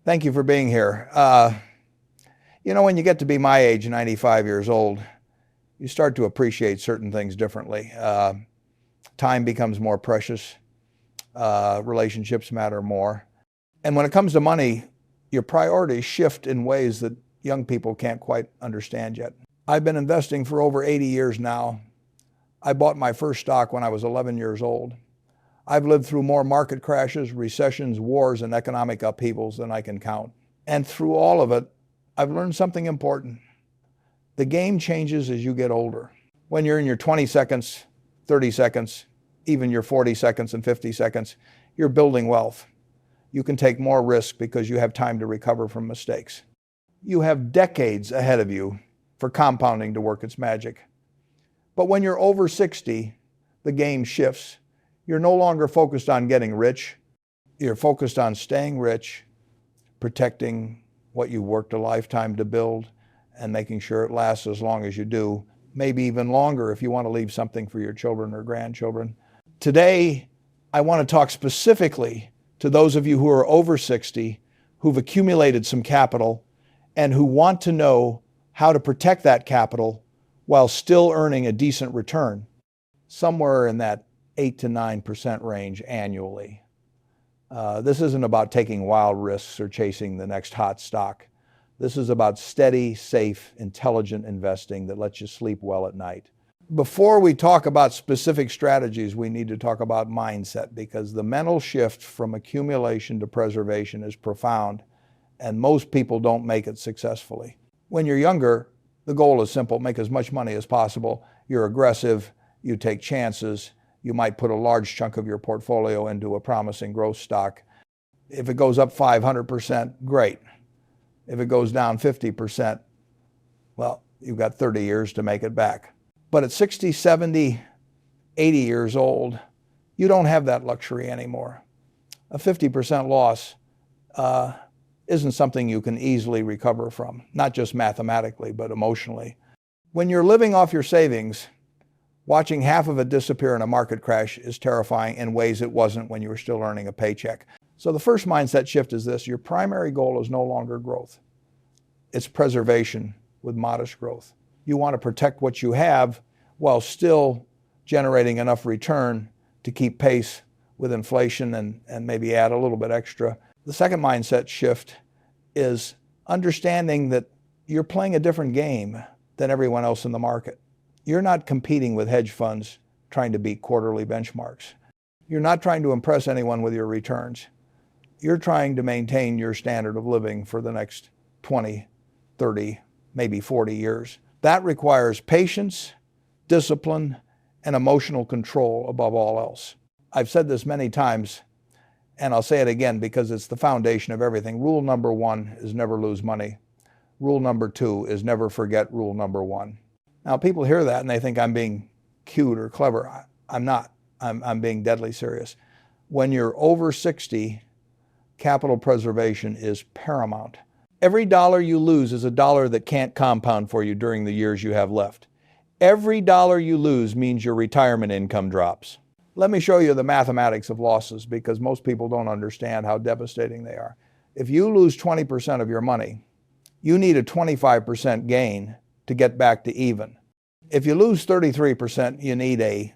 Thank you for being here. When you get to be my age, 95 years old, you start to appreciate certain things differently. Time becomes more precious. Relationships matter more. And when it comes to money, your priorities shift in ways that young people can't quite understand yet. I've been investing for over 80 years now. I bought my first stock when I was 11 years old. I've lived through more market crashes, recessions, wars, and economic upheavals than I can count. And through all of it, I've learned something important. The game changes as you get older. When you're in your 20 seconds, 30 seconds, even your 40 seconds and 50 seconds, you're building wealth. You can take more risk because you have time to recover from mistakes. You have decades ahead of you for compounding to work its magic. But when you're over 60, the game shifts. You're no longer focused on getting rich. You're focused on staying rich, protecting what you worked a lifetime to build, and making sure it lasts as long as you do, maybe even longer if you want to leave something for your children or grandchildren. Today, I want to talk specifically to those of you who are over 60, who've accumulated some capital, and who want to know how to protect that capital while still earning a decent return, somewhere in that 8 to 9% range annually. This isn't about taking wild risks or chasing the next hot stock. This is about steady, safe, intelligent investing that lets you sleep well at night. Before we talk about specific strategies, we need to talk about mindset, because the mental shift from accumulation to preservation is profound, and most people don't make it successfully. When you're younger, the goal is simple: make as much money as possible. You're aggressive, you take chances. You might put a large chunk of your portfolio into a promising growth stock. If it goes up 500%, great. If it goes down 50%, well, you've got 30 years to make it back. But at 60, 70, 80 years old, you don't have that luxury anymore. A 50% loss isn't something you can easily recover from, not just mathematically, but emotionally. When you're living off your savings, watching half of it disappear in a market crash is terrifying in ways it wasn't when you were still earning a paycheck. So the first mindset shift is this: your primary goal is no longer growth. It's preservation with modest growth. You want to protect what you have while still generating enough return to keep pace with inflation and maybe add a little bit extra. The second mindset shift is understanding that you're playing a different game than everyone else in the market. You're not competing with hedge funds trying to beat quarterly benchmarks. You're not trying to impress anyone with your returns. You're trying to maintain your standard of living for the next 20, 30, maybe 40 years. That requires patience, discipline, and emotional control above all else. I've said this many times, and I'll say it again because it's the foundation of everything. Rule number 1 is never lose money. Rule number 2 is never forget rule number 1. Now, people hear that and they think I'm being cute or clever. I'm not. I'm being deadly serious. When you're over 60, capital preservation is paramount. Every dollar you lose is a dollar that can't compound for you during the years you have left. Every dollar you lose means your retirement income drops. Let me show you the mathematics of losses, because most people don't understand how devastating they are. If you lose 20% of your money, you need a 25% gain to get back to even. If you lose 33%, you need a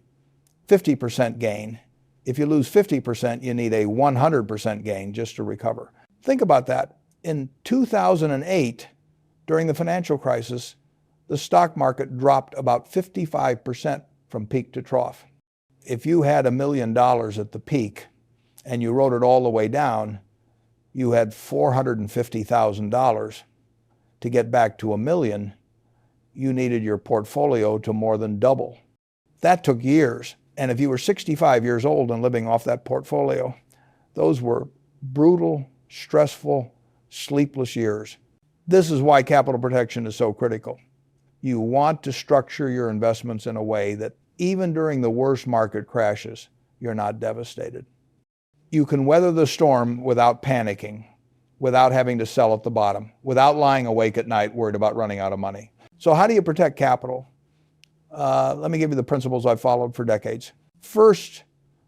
50% gain. If you lose 50%, you need a 100% gain just to recover. Think about that. In 2008, during the financial crisis, the stock market dropped about 55% from peak to trough. If you had $1 million at the peak and you wrote it all the way down, you had $450,000. To get back to $1 million, you needed your portfolio to more than double. That took years. And if you were 65 years old and living off that portfolio, those were brutal, stressful, sleepless years. This is why capital protection is so critical. You want to structure your investments in a way that even during the worst market crashes, you're not devastated. You can weather the storm without panicking, without having to sell at the bottom, without lying awake at night worried about running out of money. So how do you protect capital? Let me give you the principles I've followed for decades. First,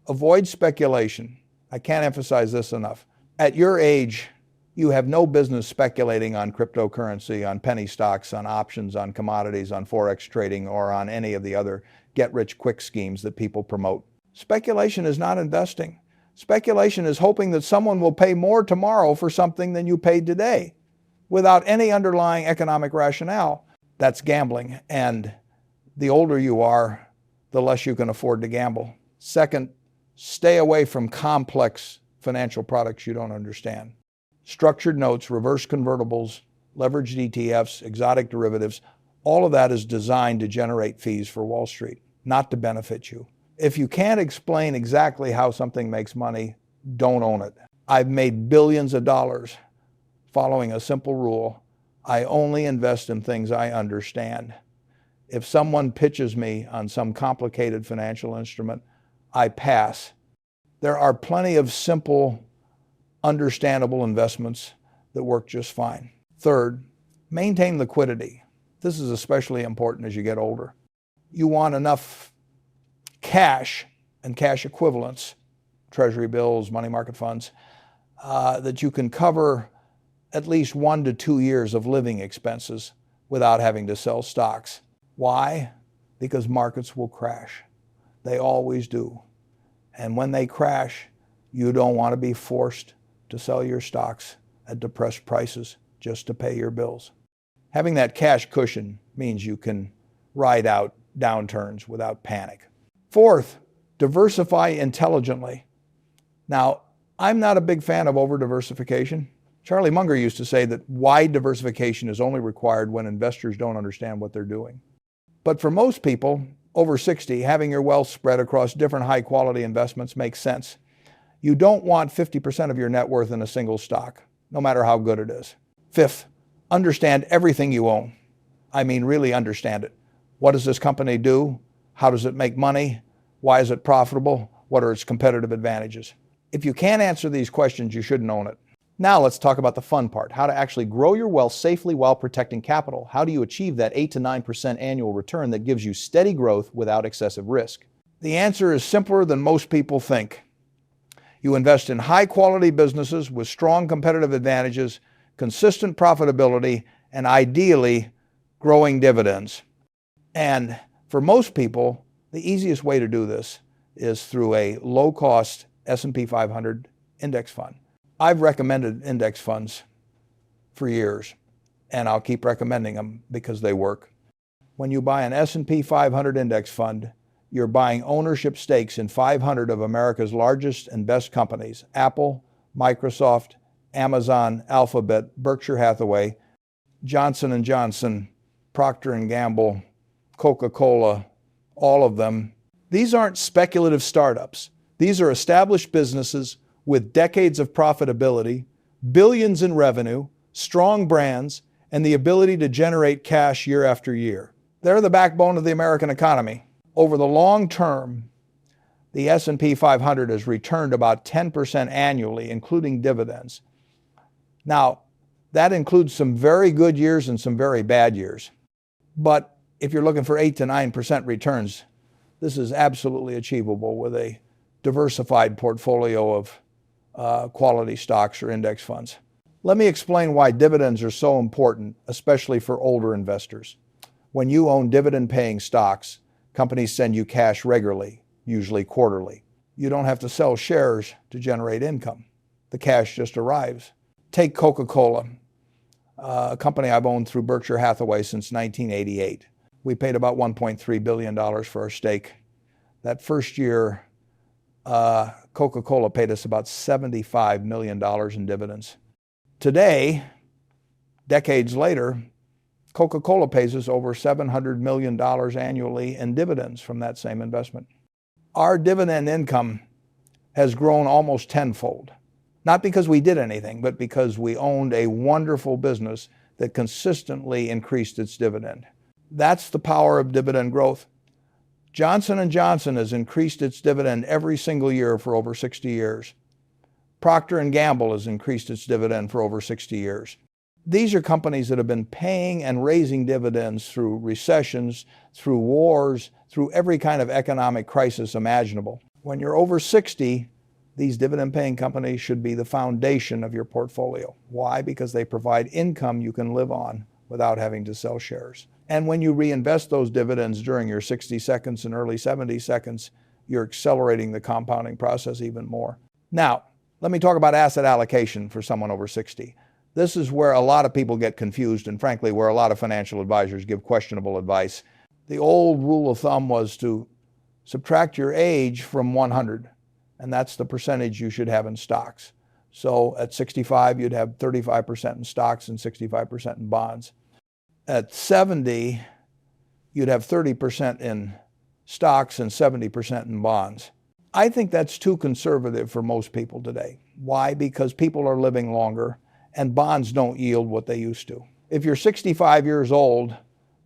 avoid speculation. I can't emphasize this enough. At your age, You have no business speculating on cryptocurrency, on penny stocks, on options, on commodities, on forex trading, or on any of the other get-rich-quick schemes that people promote. Speculation is not investing. Speculation is hoping that someone will pay more tomorrow for something than you paid today, without any underlying economic rationale. That's gambling, and the older you are, the less you can afford to gamble. Second, stay away from complex financial products you don't understand. Structured notes, reverse convertibles, leveraged ETFs, exotic derivatives, all of that is designed to generate fees for Wall Street, not to benefit you. If you can't explain exactly how something makes money, don't own it. I've made billions of dollars following a simple rule. I only invest in things I understand. If someone pitches me on some complicated financial instrument, I pass. There are plenty of simple, understandable investments that work just fine. Third, maintain liquidity. This is especially important as you get older. You want enough cash and cash equivalents, treasury bills, money market funds, that you can cover at least 1 to 2 years of living expenses without having to sell stocks. Why? Because markets will crash. They always do. And when they crash, you don't want to be forced to sell your stocks at depressed prices just to pay your bills. Having that cash cushion means you can ride out downturns without panic. Fourth, diversify intelligently. Now, I'm not a big fan of over-diversification. Charlie Munger used to say that wide diversification is only required when investors don't understand what they're doing. But for most people, over 60, having your wealth spread across different high-quality investments makes sense. You don't want 50% of your net worth in a single stock, no matter how good it is. Fifth, understand everything you own. I mean, really understand it. What does this company do? How does it make money? Why is it profitable? What are its competitive advantages? If you can't answer these questions, you shouldn't own it. Now let's talk about the fun part, how to actually grow your wealth safely while protecting capital. How do you achieve that 8 to 9% annual return that gives you steady growth without excessive risk? The answer is simpler than most people think. You invest in high-quality businesses with strong competitive advantages, consistent profitability, and ideally, growing dividends. And for most people, the easiest way to do this is through a low-cost S&P 500 index fund. I've recommended index funds for years, and I'll keep recommending them because they work. When you buy an S&P 500 index fund, you're buying ownership stakes in 500 of America's largest and best companies: Apple, Microsoft, Amazon, Alphabet, Berkshire Hathaway, Johnson & Johnson, Procter & Gamble, Coca-Cola, all of them. These aren't speculative startups. These are established businesses with decades of profitability, billions in revenue, strong brands, and the ability to generate cash year after year. They're the backbone of the American economy. Over the long term, the S&P 500 has returned about 10% annually, including dividends. Now, that includes some very good years and some very bad years. But if you're looking for 8 to 9% returns, this is absolutely achievable with a diversified portfolio of quality stocks or index funds. Let me explain why dividends are so important, especially for older investors. When you own dividend-paying stocks, companies send you cash regularly, usually quarterly. You don't have to sell shares to generate income. The cash just arrives. Take Coca-Cola, a company I've owned through Berkshire Hathaway since 1988. We paid about $1.3 billion for our stake. That first year, Coca-Cola paid us about $75 million in dividends. Today, decades later, Coca-Cola pays us over $700 million annually in dividends from that same investment. Our dividend income has grown almost tenfold, not because we did anything, but because we owned a wonderful business that consistently increased its dividend. That's the power of dividend growth. Johnson & Johnson has increased its dividend every single year for over 60 years. Procter & Gamble has increased its dividend for over 60 years. These are companies that have been paying and raising dividends through recessions, through wars, through every kind of economic crisis imaginable. When you're over 60, These dividend-paying companies should be the foundation of your portfolio. Why? Because they provide income you can live on without having to sell shares. And when you reinvest those dividends during your 60 seconds and early 70 seconds, you're accelerating the compounding process even more. Now, let me talk about asset allocation for someone over 60. This is where a lot of people get confused, and frankly, where a lot of financial advisors give questionable advice. The old rule of thumb was to subtract your age from 100, and that's the percentage you should have in stocks. So at 65, you'd have 35% in stocks and 65% in bonds. At 70, you'd have 30% in stocks and 70% in bonds. I think that's too conservative for most people today. Why? Because people are living longer and bonds don't yield what they used to. If you're 65 years old,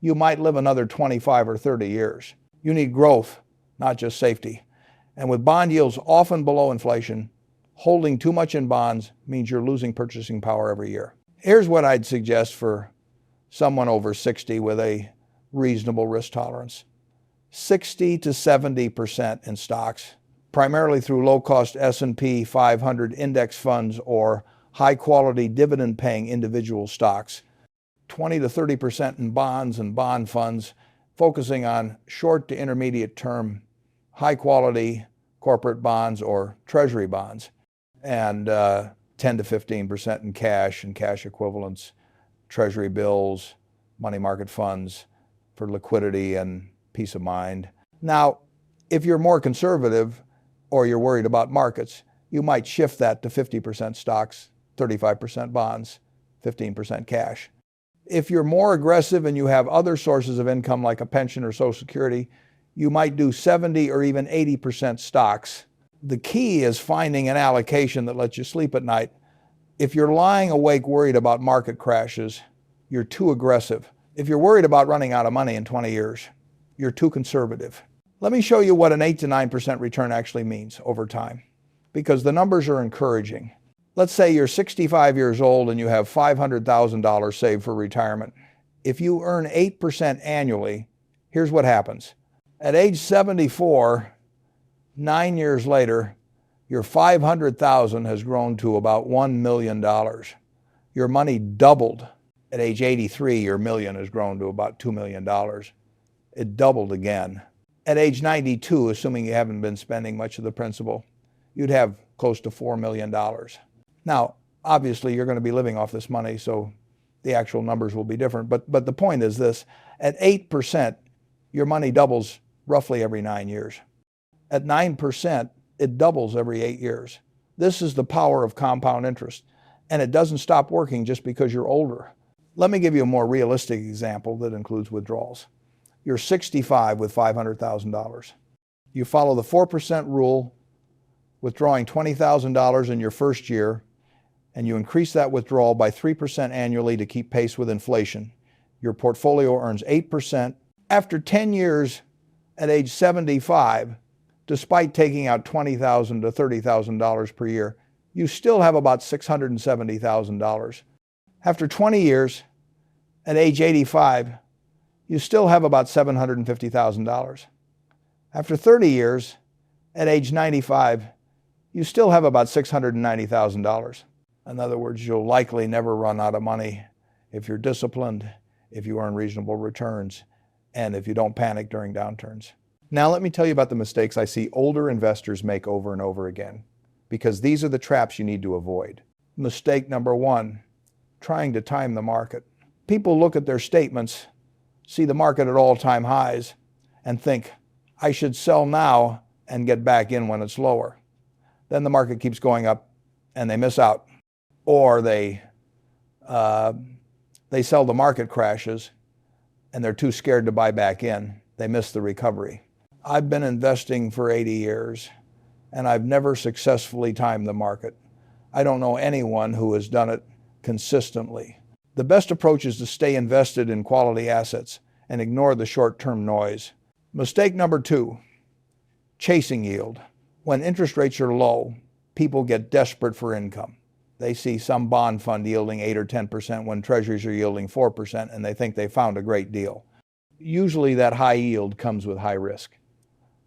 you might live another 25 or 30 years. You need growth, not just safety. And with bond yields often below inflation, holding too much in bonds means you're losing purchasing power every year. Here's what I'd suggest for someone over 60 with a reasonable risk tolerance. 60 to 70% in stocks, primarily through low-cost S&P 500 index funds or high-quality dividend-paying individual stocks. 20 to 30% in bonds and bond funds, focusing on short to intermediate term, high-quality corporate bonds or treasury bonds, and 10 to 15% in cash and cash equivalents, treasury bills, money market funds for liquidity and peace of mind. Now, if you're more conservative or you're worried about markets, you might shift that to 50% stocks, 35% bonds, 15% cash. If you're more aggressive and you have other sources of income like a pension or Social Security, you might do 70 or even 80% stocks. The key is finding an allocation that lets you sleep at night. If you're lying awake worried about market crashes, you're too aggressive. If you're worried about running out of money in 20 years, you're too conservative. Let me show you what an 8 to 9% return actually means over time, because the numbers are encouraging. Let's say you're 65 years old and you have $500,000 saved for retirement. If you earn 8% annually, here's what happens. At age 74, 9 years later, your $500,000 has grown to about $1 million. Your money doubled. At age 83, your million has grown to about $2 million. It doubled again. At age 92, assuming you haven't been spending much of the principal, you'd have close to $4 million. Now, obviously, you're going to be living off this money, so the actual numbers will be different. But the point is this. At 8%, your money doubles roughly every 9 years. At 9%, it doubles every 8 years. This is the power of compound interest, and it doesn't stop working just because you're older. Let me give you a more realistic example that includes withdrawals. You're 65 with $500,000. You follow the 4% rule, withdrawing $20,000 in your first year, and you increase that withdrawal by 3% annually to keep pace with inflation. Your portfolio earns 8%. After 10 years, at age 75, despite taking out $20,000 to $30,000 per year, you still have about $670,000. After 20 years, at age 85, you still have about $750,000. After 30 years, at age 95, you still have about $690,000. In other words, you'll likely never run out of money if you're disciplined, if you earn reasonable returns, and if you don't panic during downturns. Now let me tell you about the mistakes I see older investors make over and over again, because these are the traps you need to avoid. Mistake number one, trying to time the market. People look at their statements, see the market at all-time highs, and think, I should sell now and get back in when it's lower. Then the market keeps going up and they miss out. Or they sell, the market crashes and they're too scared to buy back in. They miss the recovery. I've been investing for 80 years and I've never successfully timed the market. I don't know anyone who has done it consistently. The best approach is to stay invested in quality assets and ignore the short-term noise. Mistake number two, chasing yield. When interest rates are low, people get desperate for income. They see some bond fund yielding 8 or 10% when treasuries are yielding 4%, and they think they found a great deal. Usually that high yield comes with high risk.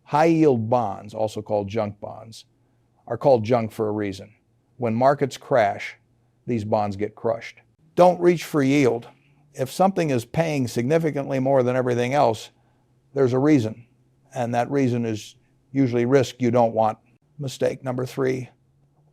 High yield bonds, also called junk bonds, are called junk for a reason. When markets crash, these bonds get crushed. Don't reach for yield. If something is paying significantly more than everything else, there's a reason, and that reason is usually risk you don't want. Mistake number 3,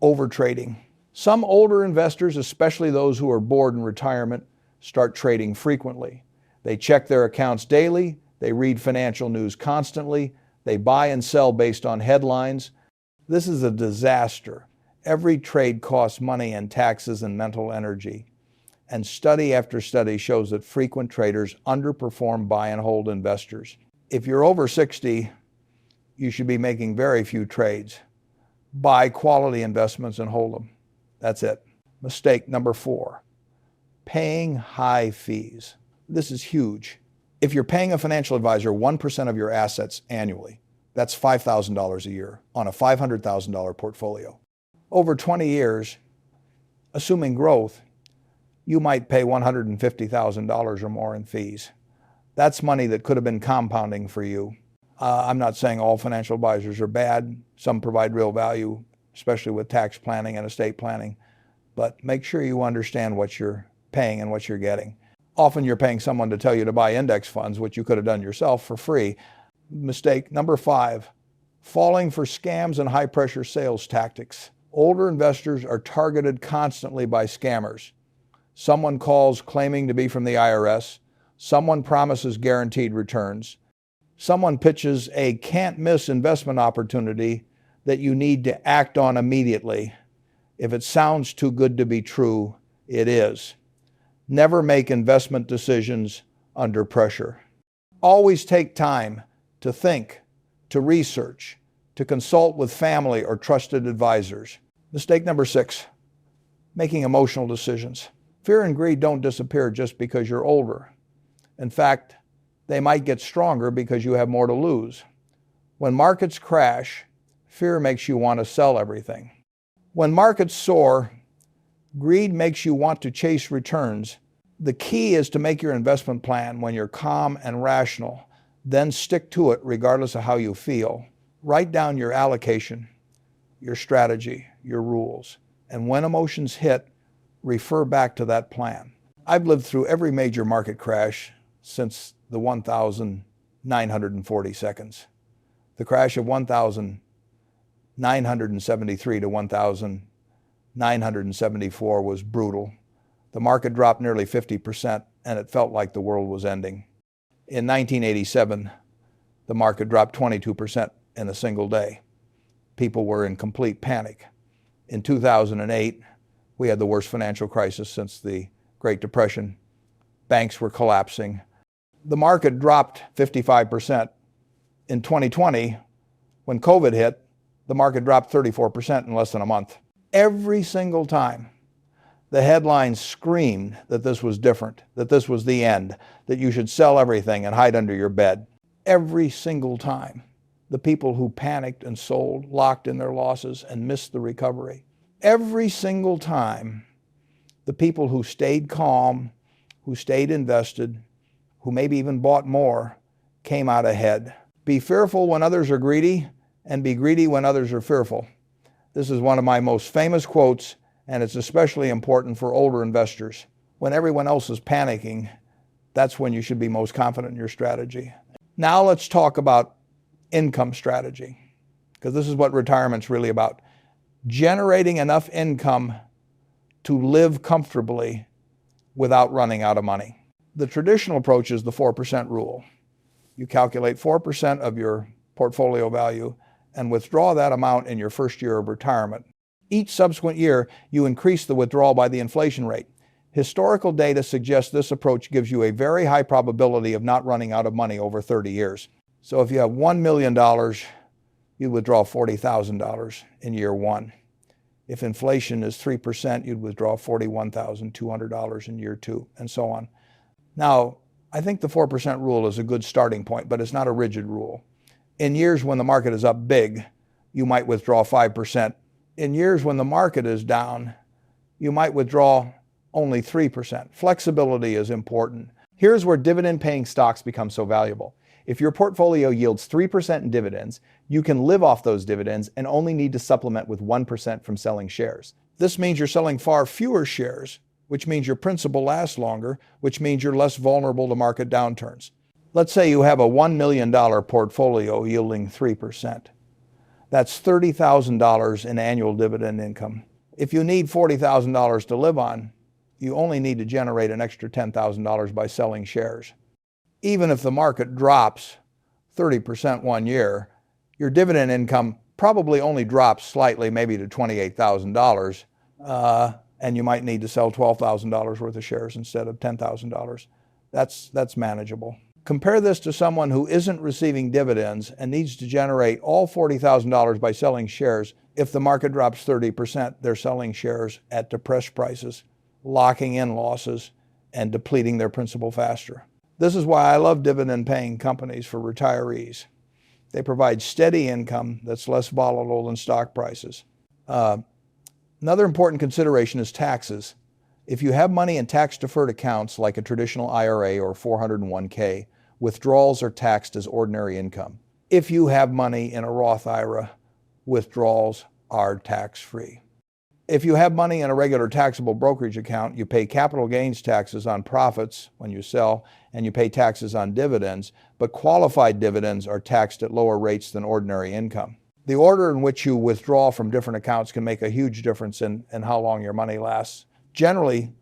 overtrading. Some older investors, especially those who are bored in retirement, start trading frequently. They check their accounts daily, they read financial news constantly, they buy and sell based on headlines. This is a disaster. Every trade costs money and taxes and mental energy. And study after study shows that frequent traders underperform buy and hold investors. If you're over 60, you should be making very few trades. Buy quality investments and hold them. That's it. Mistake number 4, paying high fees. This is huge. If you're paying a financial advisor 1% of your assets annually, that's $5,000 a year on a $500,000 portfolio. Over 20 years, assuming growth, you might pay $150,000 or more in fees. That's money that could have been compounding for you. I'm not saying all financial advisors are bad. Some provide real value, especially with tax planning and estate planning. But make sure you understand what you're paying and what you're getting. Often you're paying someone to tell you to buy index funds, which you could have done yourself for free. Mistake number 5, falling for scams and high-pressure sales tactics. Older investors are targeted constantly by scammers. Someone calls claiming to be from the IRS. Someone promises guaranteed returns. Someone pitches a can't-miss investment opportunity that you need to act on immediately. If it sounds too good to be true, it is. Never make investment decisions under pressure. Always take time to think, to research, to consult with family or trusted advisors. Mistake number 6, making emotional decisions. Fear and greed don't disappear just because you're older. In fact, they might get stronger because you have more to lose. When markets crash, fear makes you want to sell everything. When markets soar, greed makes you want to chase returns. The key is to make your investment plan when you're calm and rational, then stick to it regardless of how you feel. Write down your allocation, your strategy, your rules, and when emotions hit, refer back to that plan. I've lived through every major market crash since the 1,940 seconds. The crash of 1,973 to 1,974 was brutal. The market dropped nearly 50%, and it felt like the world was ending. In 1987, the market dropped 22% in a single day. People were in complete panic. In 2008, we had the worst financial crisis since the Great Depression. Banks were collapsing. The market dropped 55%. In 2020, when COVID hit, the market dropped 34% in less than a month. Every single time, the headlines screamed that this was different, that this was the end, that you should sell everything and hide under your bed. Every single time, the people who panicked and sold locked in their losses and missed the recovery. Every single time, the people who stayed calm, who stayed invested, who maybe even bought more, came out ahead. Be fearful when others are greedy, and be greedy when others are fearful. This is one of my most famous quotes, and it's especially important for older investors. When everyone else is panicking, that's when you should be most confident in your strategy. Now let's talk about income strategy, because this is what retirement's really about. Generating enough income to live comfortably without running out of money. The traditional approach is the 4% rule. You calculate 4% of your portfolio value and withdraw that amount in your first year of retirement. Each subsequent year, you increase the withdrawal by the inflation rate. Historical data suggests this approach gives you a very high probability of not running out of money over 30 years. So if you have $1 million, you withdraw $40,000 in year 1. If inflation is 3%, you'd withdraw $41,200 in year 2, and so on. Now, I think the 4% rule is a good starting point, but it's not a rigid rule. In years when the market is up big, you might withdraw 5%. In years when the market is down, you might withdraw only 3%. Flexibility is important. Here's where dividend-paying stocks become so valuable. If your portfolio yields 3% in dividends, you can live off those dividends and only need to supplement with 1% from selling shares. This means you're selling far fewer shares, which means your principal lasts longer, which means you're less vulnerable to market downturns. Let's say you have a $1 million portfolio yielding 3%. That's $30,000 in annual dividend income. If you need $40,000 to live on, you only need to generate an extra $10,000 by selling shares. Even if the market drops 30% one year, your dividend income probably only drops slightly, maybe to $28,000, and you might need to sell $12,000 worth of shares instead of $10,000. That's manageable. Compare this to someone who isn't receiving dividends and needs to generate all $40,000 by selling shares. If the market drops 30%, they're selling shares at depressed prices, locking in losses, and depleting their principal faster. This is why I love dividend-paying companies for retirees. They provide steady income that's less volatile than stock prices. Another important consideration is taxes. If you have money in tax-deferred accounts like a traditional IRA or 401k, withdrawals are taxed as ordinary income. If you have money in a Roth IRA, withdrawals are tax-free. If you have money in a regular taxable brokerage account, you pay capital gains taxes on profits when you sell, and you pay taxes on dividends, but qualified dividends are taxed at lower rates than ordinary income. The order in which you withdraw from different accounts can make a huge difference in how long your money lasts. Generally,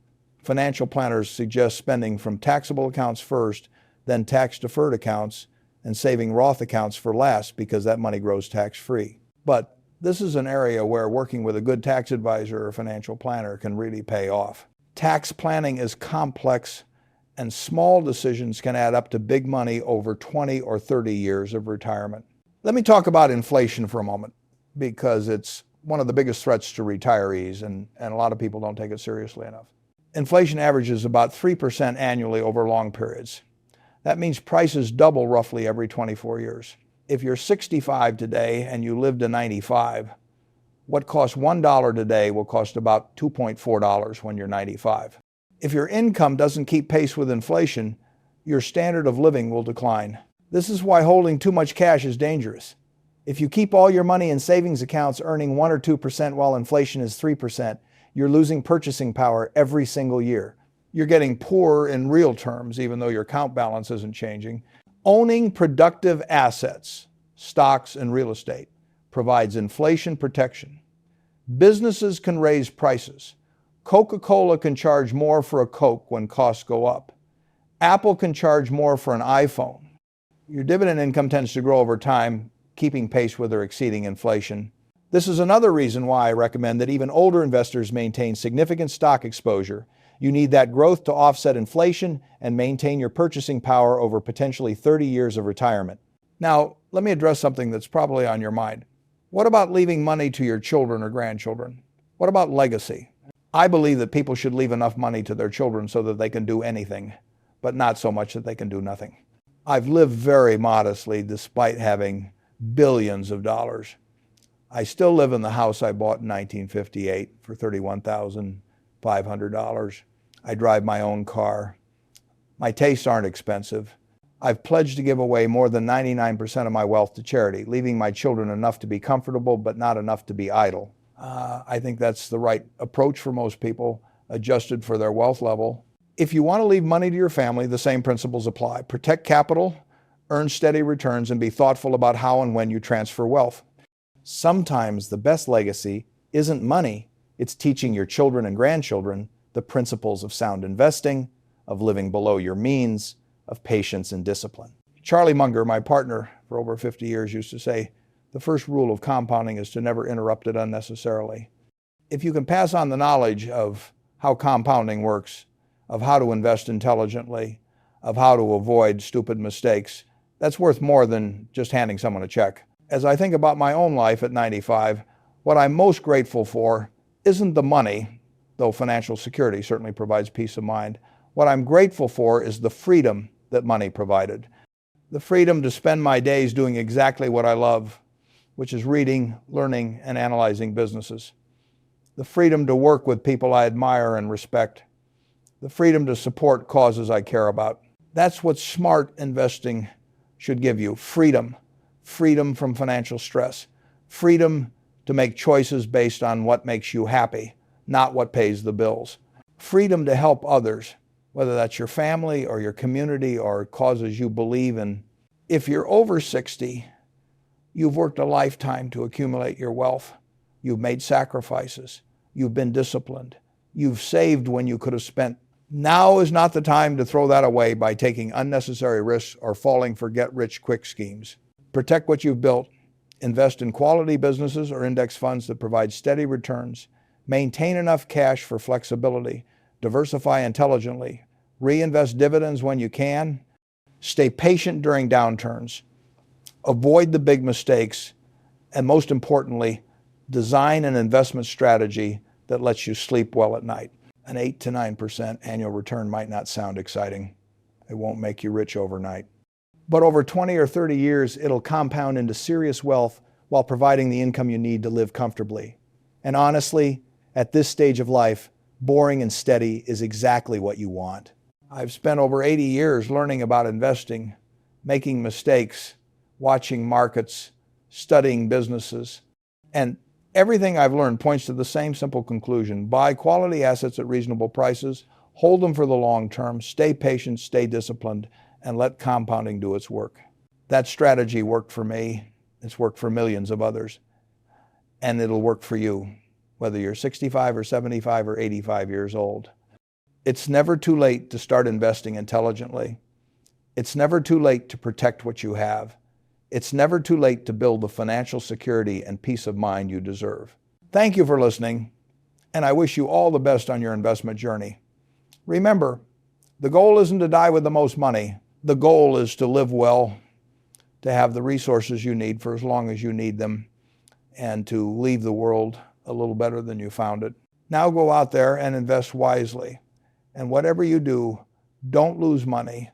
financial planners suggest spending from taxable accounts first, then tax-deferred accounts, and saving Roth accounts for last because that money grows tax-free. But this is an area where working with a good tax advisor or financial planner can really pay off. Tax planning is complex, and small decisions can add up to big money over 20 or 30 years of retirement. Let me talk about inflation for a moment, because it's one of the biggest threats to retirees, and a lot of people don't take it seriously enough. Inflation averages about 3% annually over long periods. That means prices double roughly every 24 years. If you're 65 today and you live to 95, what costs $1 today will cost about $2.4 when you're 95. If your income doesn't keep pace with inflation, your standard of living will decline. This is why holding too much cash is dangerous. If you keep all your money in savings accounts earning 1 or 2% while inflation is 3%, you're losing purchasing power every single year. You're getting poorer in real terms, even though your account balance isn't changing. Owning productive assets, stocks and real estate, provides inflation protection. Businesses can raise prices. Coca-Cola can charge more for a Coke when costs go up. Apple can charge more for an iPhone. Your dividend income tends to grow over time, keeping pace with or exceeding inflation. This is another reason why I recommend that even older investors maintain significant stock exposure. You need that growth to offset inflation and maintain your purchasing power over potentially 30 years of retirement. Now, let me address something that's probably on your mind. What about leaving money to your children or grandchildren? What about legacy? I believe that people should leave enough money to their children so that they can do anything, but not so much that they can do nothing. I've lived very modestly despite having billions of dollars. I still live in the house I bought in 1958 for $31,500. I drive my own car. My tastes aren't expensive. I've pledged to give away more than 99% of my wealth to charity, leaving my children enough to be comfortable but not enough to be idle. I think that's the right approach for most people, adjusted for their wealth level. If you want to leave money to your family, the same principles apply. Protect capital, earn steady returns, and be thoughtful about how and when you transfer wealth. Sometimes the best legacy isn't money, it's teaching your children and grandchildren the principles of sound investing, of living below your means, of patience and discipline. Charlie Munger, my partner for over 50 years, used to say, the first rule of compounding is to never interrupt it unnecessarily. If you can pass on the knowledge of how compounding works, of how to invest intelligently, of how to avoid stupid mistakes, that's worth more than just handing someone a check. As I think about my own life at 95, what I'm most grateful for isn't the money, though financial security certainly provides peace of mind. What I'm grateful for is the freedom that money provided. The freedom to spend my days doing exactly what I love, which is reading, learning, and analyzing businesses. The freedom to work with people I admire and respect. The freedom to support causes I care about. That's what smart investing should give you. Freedom. Freedom from financial stress. Freedom to make choices based on what makes you happy, not what pays the bills. Freedom to help others, whether that's your family or your community or causes you believe in. If you're over 60, you've worked a lifetime to accumulate your wealth. You've made sacrifices. You've been disciplined. You've saved when you could have spent. Now is not the time to throw that away by taking unnecessary risks or falling for get-rich-quick schemes. Protect what you've built. Invest in quality businesses or index funds that provide steady returns. Maintain enough cash for flexibility. Diversify intelligently. Reinvest dividends when you can. Stay patient during downturns. Avoid the big mistakes. And most importantly, design an investment strategy that lets you sleep well at night. An 8 to 9% annual return might not sound exciting. It won't make you rich overnight. But over 20 or 30 years, it'll compound into serious wealth while providing the income you need to live comfortably. And honestly, at this stage of life, boring and steady is exactly what you want. I've spent over 80 years learning about investing, making mistakes, watching markets, studying businesses, and everything I've learned points to the same simple conclusion. Buy quality assets at reasonable prices, hold them for the long term, stay patient, stay disciplined, and let compounding do its work. That strategy worked for me. It's worked for millions of others. And it'll work for you, whether you're 65 or 75 or 85 years old. It's never too late to start investing intelligently. It's never too late to protect what you have. It's never too late to build the financial security and peace of mind you deserve. Thank you for listening, and I wish you all the best on your investment journey. Remember, the goal isn't to die with the most money. The goal is to live well, to have the resources you need for as long as you need them, and to leave the world a little better than you found it. Now go out there and invest wisely. And whatever you do, don't lose money.